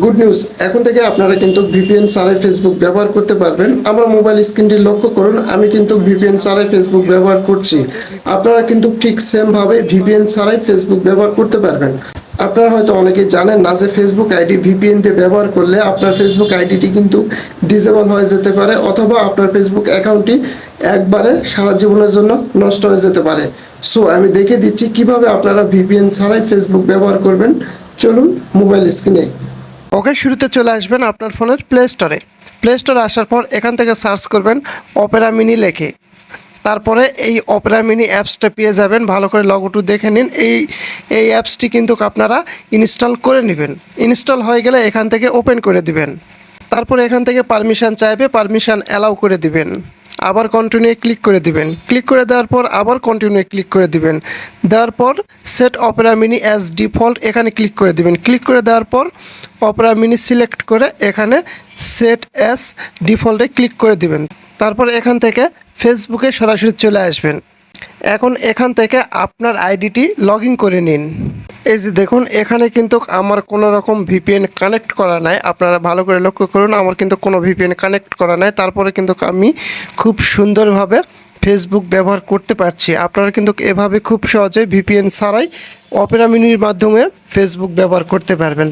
Good news, এখন থেকে আপনারা কিন্তু ভিপিএন ছাড়াই ফেসবুক ব্যবহার করতে পারবেন। আমার মোবাইল স্ক্রিনটি লক্ষ্য করুন, আমি কিন্তু ভিপিএন ছাড়াই ফেসবুক ব্যবহার করছি। আপনারা কিন্তু ঠিক সেমভাবে ভিপিএন ছাড়াই ফেসবুক ব্যবহার করতে পারবেন। আপনারা হয়তো অনেকেই জানেন না যে ফেসবুক আইডি ভিপিএন দিয়ে ব্যবহার করলে আপনার ফেসবুক আইডিটি কিন্তু ডিসেবল হয়ে যেতে পারে, অথবা আপনার ফেসবুক অ্যাকাউন্টটি একবারে সারা জীবনের জন্য নষ্ট হয়ে যেতে পারে। সো আমি দেখে দিচ্ছি কিভাবে আপনারা ভিপিএন ছাড়াই ফেসবুক ব্যবহার করবেন। চলুন মোবাইল স্ক্রিনে। ওকে, শুরুতে চলে আসবেন আপনার ফোনের প্লে স্টোরে। প্লে স্টোরে আসার পর এখান থেকে সার্চ করবেন অপেরা মিনি লেখে। তারপরে এই অপেরা মিনি অ্যাপসটা পেয়ে যাবেন। ভালো করে লগোটু দেখে নিন। এই অ্যাপসটি কিন্তু আপনারা ইনস্টল করে নেবেন। ইনস্টল হয়ে গেলে এখান থেকে ওপেন করে দিবেন। তারপরে এখান থেকে পারমিশন চাইবে, পারমিশন অ্যালাউ করে দিবেন। আবার কন্টিনিউ ক্লিক করে দিবেন। ক্লিক করে দেওয়ার পর আবার কন্টিনিউ ক্লিক করে দিবেন। দেওয়ার পর set Opera mini as default এখানে ক্লিক করে দিবেন। ক্লিক করে দেওয়ার পর অপেরা মিনি সিলেক্ট করে এখানে সেট অ্যাজ ডিফল্টে ক্লিক করে দিবেন। তারপর এখান থেকে ফেসবুকে সরাসরি চলে আসবেন। এখন এখান থেকে আপনার আইডিটি লগ ইন করে নিন। এই যে দেখুন, এখানে কিন্তু আমার কোনো রকম ভিপিএন কানেক্ট করা নাই। আপনারা ভালো করে লক্ষ্য করুন, আমার কিন্তু কোনো ভিপিএন কানেক্ট করা নাই। তারপরে কিন্তু আমি খুব সুন্দরভাবে ফেসবুক ব্যবহার করতে পারছি। আপনারা কিন্তু এভাবে খুব সহজে ভিপিএন ছাড়াই অপেরা মিনির মাধ্যমে ফেসবুক ব্যবহার করতে পারবেন।